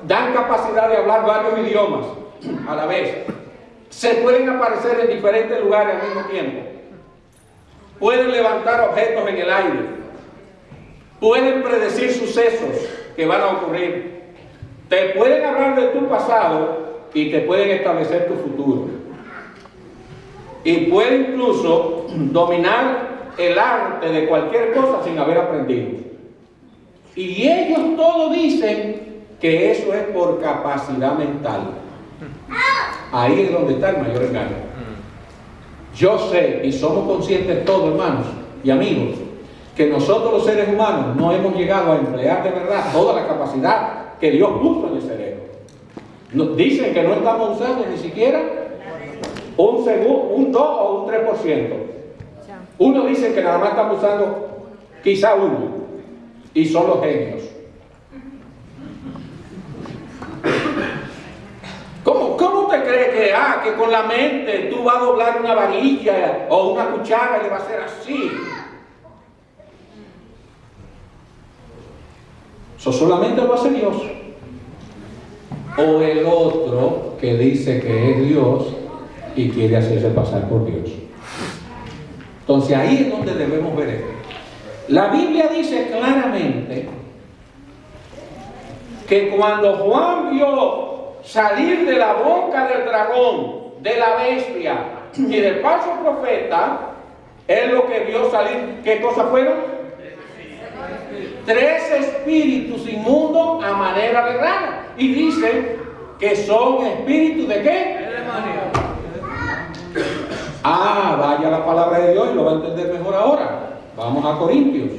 dan capacidad de hablar varios idiomas a la vez. Se pueden aparecer en diferentes lugares al mismo tiempo. Pueden levantar objetos en el aire. Pueden predecir sucesos que van a ocurrir. Te pueden hablar de tu pasado y te pueden establecer tu futuro. Y pueden incluso dominar el arte de cualquier cosa sin haber aprendido. Y ellos todos dicen que eso es por capacidad mental. Ahí es donde está el mayor engaño. Yo sé, y somos conscientes todos, hermanos y amigos, que nosotros los seres humanos no hemos llegado a emplear de verdad toda la capacidad que Dios puso en el cerebro. Dicen que no estamos usando ni siquiera un 2 o un 3%. Uno dice que nada más estamos usando quizá uno, y son los genios. ¿Cómo te crees que con la mente tú vas a doblar una varilla o una cuchara y le va a hacer así? Eso solamente lo hace Dios. O el otro que dice que es Dios y quiere hacerse pasar por Dios. Entonces ahí es donde debemos ver esto. La Biblia dice claramente que cuando Juan vio salir de la boca del dragón, de la bestia y del falso profeta, él lo que vio salir, ¿qué cosas fueron? 3 espíritus inmundos a manera de rana. Y dice que son espíritus ¿de qué? Vaya la palabra de Dios y lo va a entender mejor ahora. Vamos a Corintios.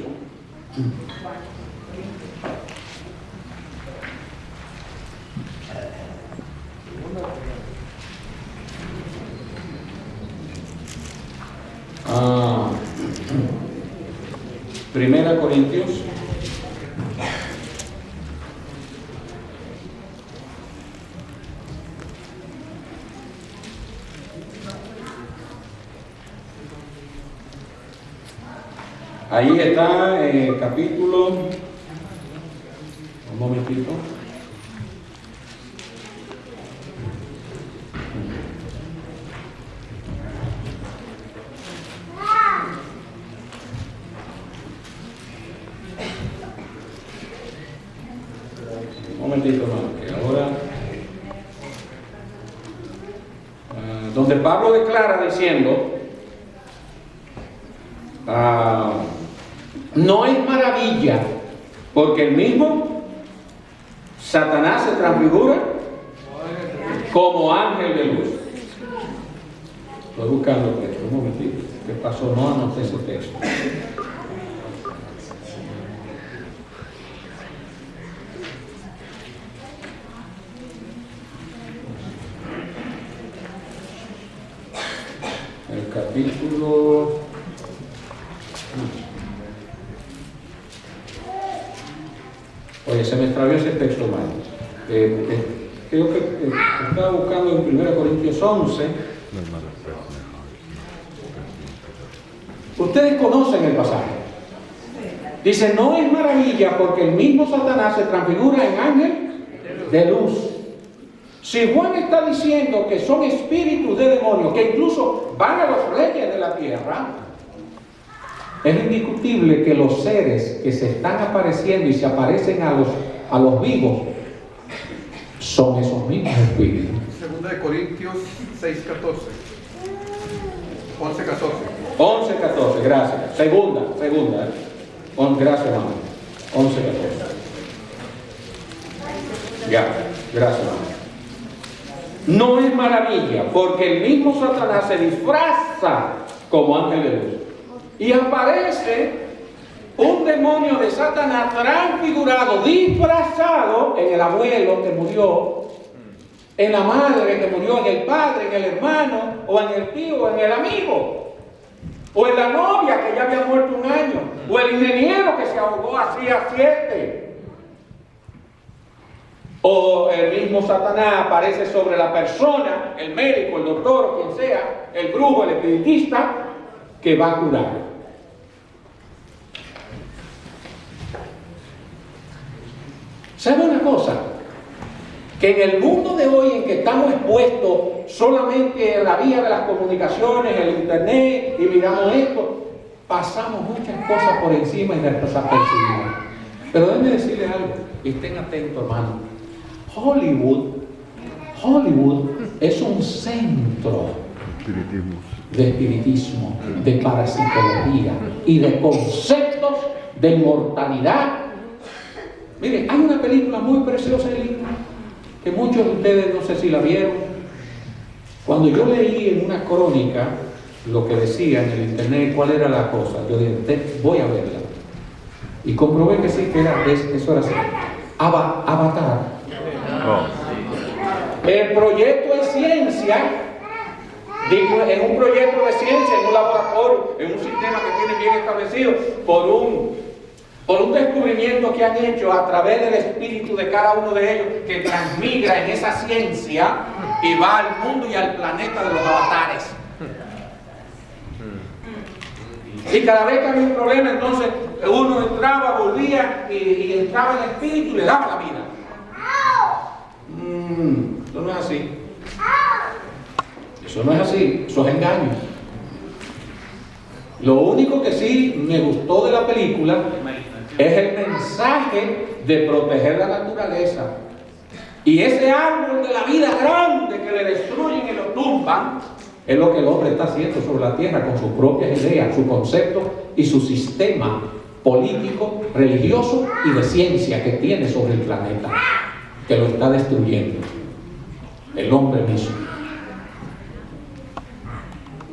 Primera Corintios Ahí está el capítulo. Un momentito. Un momentito más, que ahora. Donde Pablo declara diciendo. No es maravilla, porque el mismo Satanás se transfigura como ángel de luz. Estoy buscando el texto, un momentito. ¿Qué pasó? No anoté ese texto. El capítulo. Oye, se me extravió ese texto mal. Creo que estaba buscando en 1 Corintios 11. Ustedes conocen el pasaje. Dice, no es maravilla porque el mismo Satanás se transfigura en ángel de luz. Si Juan está diciendo que son espíritus de demonios, que incluso van a los reyes de la tierra, es indiscutible que los seres que se están apareciendo y se aparecen a los vivos son esos mismos espíritus. 2 Corintios 6:14. 11:14. 11:14, gracias. Segunda. Gracias, hermano. 11:14. Ya, gracias, hermano. No es maravilla, porque el mismo Satanás se disfraza como ángel de luz. Y aparece un demonio de Satanás transfigurado, disfrazado en el abuelo que murió, en la madre que murió, en el padre, en el hermano, o en el tío, o en el amigo, o en la novia que ya había muerto un año, o el ingeniero que se ahogó hacía 7. O el mismo Satanás aparece sobre la persona, el médico, el doctor, o quien sea, el brujo, el espiritista, que va a curar. ¿Sabe una cosa? Que en el mundo de hoy en que estamos expuestos solamente en la vía de las comunicaciones, el internet, y miramos esto, pasamos muchas cosas por encima y desapercibidas. Pero déjenme decirles algo, y estén atentos, hermano. Hollywood es un centro de espiritismo, de parapsicología y de conceptos de inmortalidad. Miren, hay una película muy preciosa en línea que muchos de ustedes no sé si la vieron. Cuando yo leí en una crónica lo que decía en el internet, cuál era la cosa, yo dije, voy a verla. Y comprobé que sí, que eso era así. Avatar. El proyecto es ciencia. Es un proyecto de ciencia en un laboratorio, en un sistema que tiene bien establecido por un descubrimiento que han hecho a través del espíritu de cada uno de ellos, que transmigra en esa ciencia y va al mundo y al planeta de los avatares. Y cada vez que había un problema, entonces uno entraba, volvía y entraba en el espíritu y le daba la vida. Eso no es así. Eso no es así, eso es engaño. Lo único que sí me gustó de la película es el mensaje de proteger la naturaleza. Y ese árbol de la vida grande que le destruyen y lo tumban, es lo que el hombre está haciendo sobre la tierra con sus propias ideas, su concepto y su sistema político, religioso y de ciencia que tiene sobre el planeta, que lo está destruyendo el hombre mismo.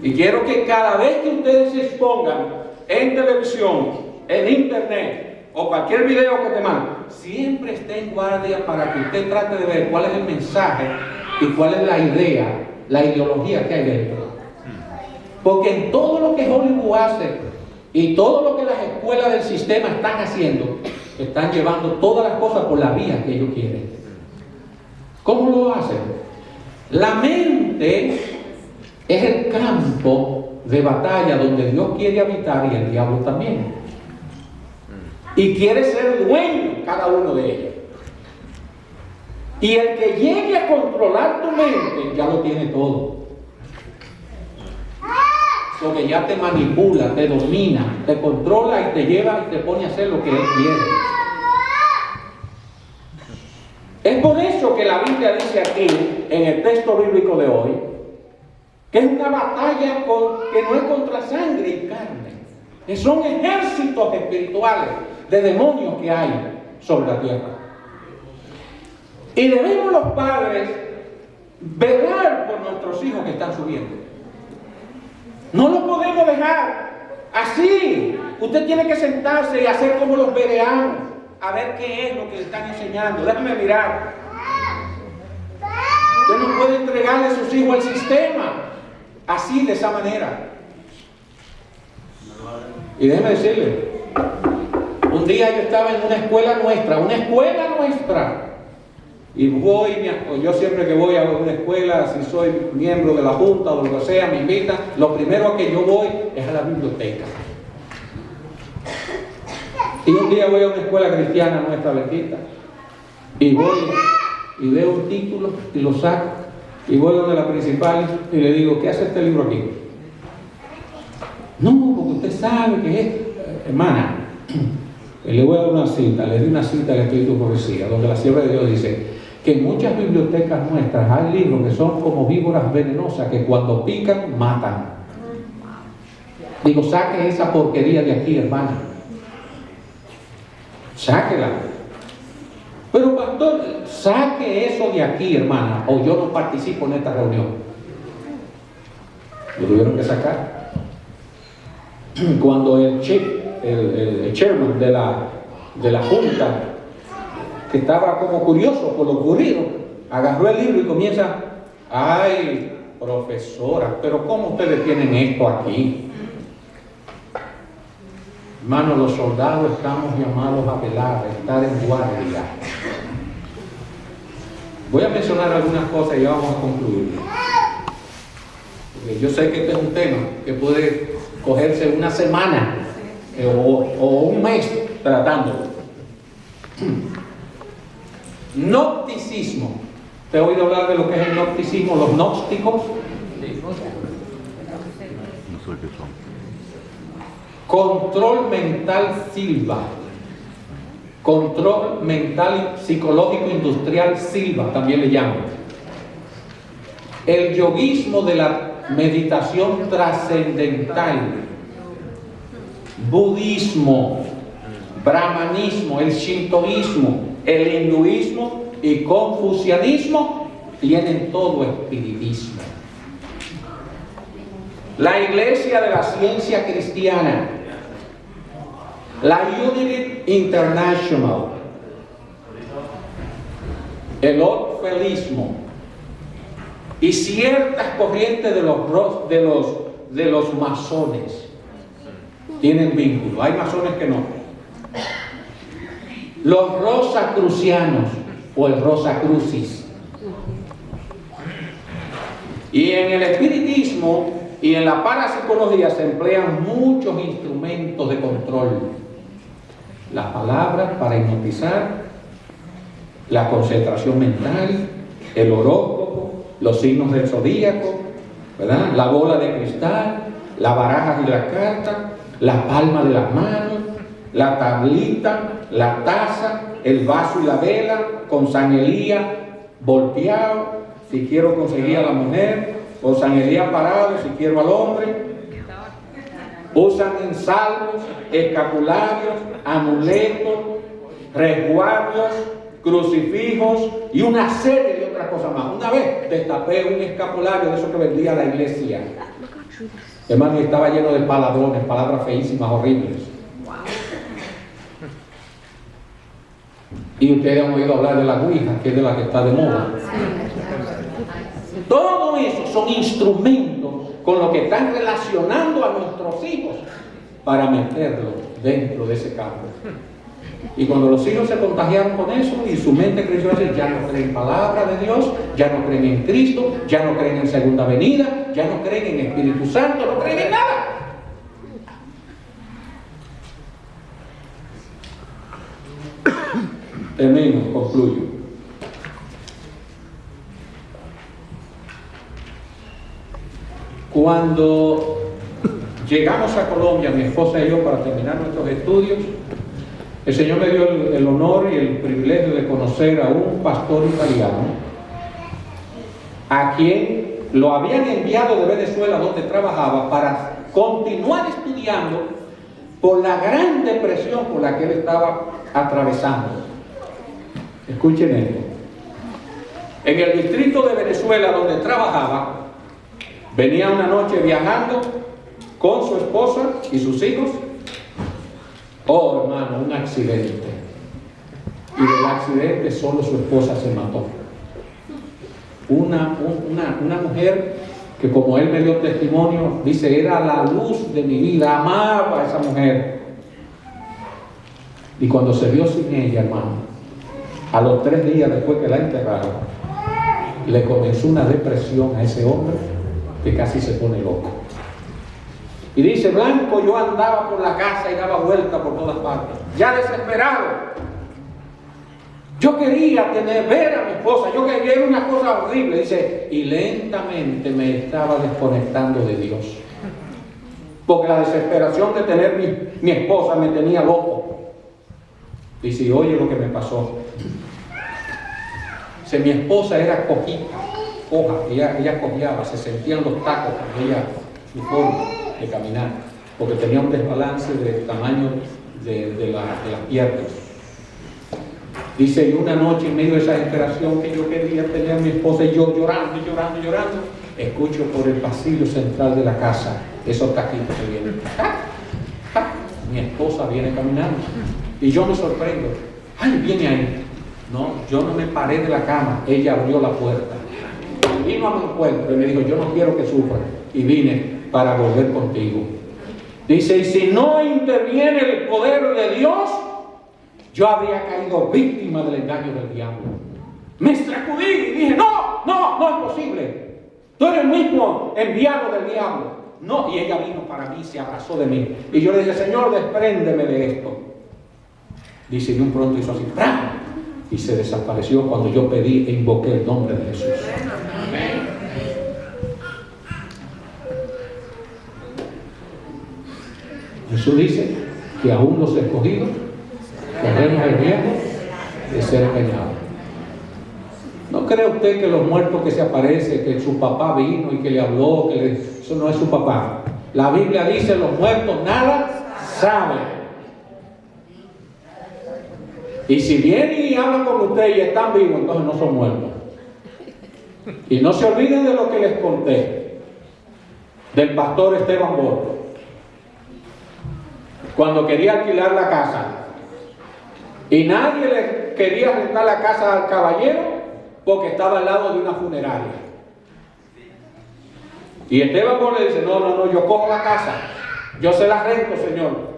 Y quiero que cada vez que ustedes se expongan en televisión, en internet o cualquier video que te manden, siempre esté en guardia para que usted trate de ver cuál es el mensaje y cuál es la idea, la ideología que hay dentro. Porque en todo lo que Hollywood hace y todo lo que las escuelas del sistema están haciendo, están llevando todas las cosas por la vía que ellos quieren. ¿Cómo lo hacen? La mente es el campo de batalla donde Dios quiere habitar y el diablo también. y quiere ser dueño cada uno de ellos. Y el que llegue a controlar tu mente ya lo tiene todo. Porque ya te manipula, te domina, te controla y te lleva y te pone a hacer lo que él quiere. Es por eso que la Biblia dice aquí, en el texto bíblico de hoy, que es una batalla que no es contra sangre y carne, que son ejércitos espirituales de demonios que hay sobre la tierra. Y debemos los padres velar por nuestros hijos que están subiendo. No los podemos dejar así. Usted tiene que sentarse y hacer como los bereanos, a ver qué es lo que le están enseñando. Déjame mirar. Usted no puede entregarle a sus hijos al sistema así, de esa manera. Y déjeme decirle, un día yo estaba en una escuela nuestra, y yo siempre que voy a una escuela, si soy miembro de la junta o lo que sea, me invitan, lo primero a que yo voy es a la biblioteca. Y un día voy a una escuela cristiana nuestra, Betita, y voy y veo un título y lo saco, y voy donde la principal y le digo, ¿qué hace este libro aquí? No, porque usted sabe que es, hermana, le voy a dar una cita, le di una cita al Espíritu Profecía, donde la sierva de Dios dice que en muchas bibliotecas nuestras hay libros que son como víboras venenosas que cuando pican, matan. Digo, saque esa porquería de aquí, hermana. Sáquela. Pero pastor, saque eso de aquí, hermana, o yo no participo en esta reunión. Lo tuvieron que sacar. Cuando el chairman de la junta, que estaba como curioso por lo ocurrido, agarró el libro y comienza, ay, profesora, pero ¿cómo ustedes tienen esto aquí? Hermanos, los soldados estamos llamados a velar, a estar en guardia. Voy a mencionar algunas cosas y ya vamos a concluir. Porque yo sé que este es un tema que puede cogerse una semana o un mes tratándolo. Gnosticismo. ¿Te he oído hablar de lo que es el gnosticismo? Los gnósticos. Control mental Silva. Control mental psicológico industrial Silva, también le llaman. El yoguismo de la meditación trascendental. Budismo, brahmanismo, el shintoísmo, el hinduismo y confucianismo tienen todo espiritismo. La iglesia de la ciencia cristiana, la Unity International, el orfelismo y ciertas corrientes de los masones tienen vínculo. Hay masones que no. Los rosacrucianos o el rosacrucis. Y en el espiritismo y en la parapsicología se emplean muchos instrumentos de control. Las palabras para hipnotizar, la concentración mental, el horóscopo, los signos del zodíaco, ¿verdad? La bola de cristal, la baraja de la carta, la palma de las manos, la tablita, la taza, el vaso y la vela, con San Elías volteado, si quiero conseguir a la mujer, con San Elías parado, si quiero al hombre. Usan en salmos, escapularios, amuletos, resguardos, crucifijos y una serie de otras cosas más. Una vez destapé un escapulario de eso que vendía la iglesia. Hermano, estaba lleno de palabrones, palabras feísimas, horribles. Y ustedes han oído hablar de la Ouija, que es de la que está de moda. Todo eso son instrumentos con los que están relacionando a nuestros hijos para meterlos dentro de ese campo. Y cuando los hijos se contagiaron con eso y su mente creció así, ya no creen en palabra de Dios, ya no creen en Cristo, ya no creen en segunda venida, ya no creen en Espíritu Santo, no creen en nada. Termino, concluyo. Cuando llegamos a Colombia, mi esposa y yo, para terminar nuestros estudios, el Señor me dio el honor y el privilegio de conocer a un pastor italiano a quien lo habían enviado de Venezuela, donde trabajaba, para continuar estudiando por la gran depresión por la que él estaba atravesando. Escuchen esto. En el distrito de Venezuela donde trabajaba, venía una noche viajando con su esposa y sus hijos. Oh, hermano, un accidente. Y del accidente solo su esposa se mató. Una mujer que, como él me dio testimonio, dice, era la luz de mi vida, amaba a esa mujer. Y cuando se vio sin ella, hermano, a los 3 días después que la enterraron, le comenzó una depresión a ese hombre que casi se pone loco. Y dice, Blanco, yo andaba por la casa y daba vuelta por todas partes, ya desesperado. Yo quería ver a mi esposa, yo quería ver una cosa horrible, dice, y lentamente me estaba desconectando de Dios. Porque la desesperación de tener mi esposa me tenía loco. Dice, y oye lo que me pasó. Dice, mi esposa era coja, ella cojeaba, se sentían los tacos con ella, su forma de caminar, porque tenía un desbalance del tamaño de las piernas. Dice, y una noche en medio de esa desesperación que yo quería tener a mi esposa y yo llorando, escucho por el pasillo central de la casa esos taquitos que vienen. Mi esposa viene caminando y yo me sorprendo. ¡Ay, viene ahí! No, yo no me paré de la cama, ella abrió la puerta. Vino a mi encuentro y me dijo, yo no quiero que sufra. Y vine para volver contigo. Dice, y si no interviene el poder de Dios, yo habría caído víctima del engaño del diablo. Me sacudí y dije, no es posible. Tú eres el mismo enviado del diablo. No, y ella vino para mí, se abrazó de mí. Y yo le dije, Señor, despréndeme de esto. Dice, y un pronto hizo así, ¡pram! Y se desapareció cuando yo pedí e invoqué el nombre de Jesús. Amén. Jesús dice que aún los escogidos corremos el riesgo de ser engañados. ¿No cree usted que los muertos que se aparecen, que su papá vino y que le habló, eso no es su papá? La Biblia dice, los muertos nada saben. Y si vienen y hablan con usted y están vivos, entonces no son muertos. Y no se olviden de lo que les conté del pastor Esteban Bordo. Cuando quería alquilar la casa y nadie le quería rentar la casa al caballero porque estaba al lado de una funeraria. Y Esteban Bordo le dice, no, yo cojo la casa, yo se la rento, señor.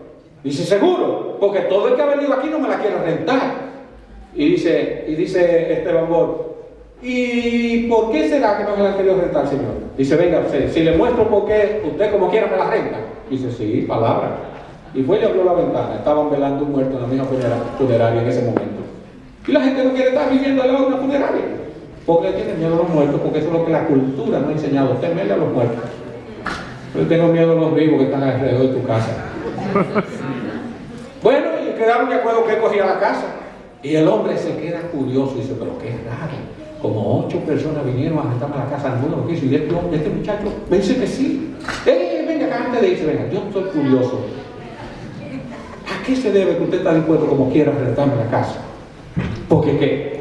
Dice, ¿seguro? Porque todo el que ha venido aquí no me la quiere rentar. Y dice Esteban Bordo, ¿y por qué será que no me la ha querido rentar, señor? Dice, venga, si le muestro por qué, usted como quiera me la renta. Dice, sí, palabra. Y fue y abrió la ventana. Estaban velando un muerto en la misma funeraria en ese momento. Y la gente no quiere estar viviendo al lado de una funeraria, porque le tienen miedo a los muertos, porque eso es lo que la cultura nos ha enseñado, temerle a los muertos. Yo tengo miedo a los vivos que están alrededor de tu casa. Bueno, y quedaron de acuerdo que cogía la casa. Y el hombre se queda curioso y dice, pero qué raro. Como 8 personas vinieron a rentarme la casa, alguno lo quiso. Y este muchacho me dice que sí. Venga acá, antes de irse, venga, yo estoy curioso. ¿A qué se debe que usted está dispuesto como quiera a rentarme la casa? Porque ¿qué?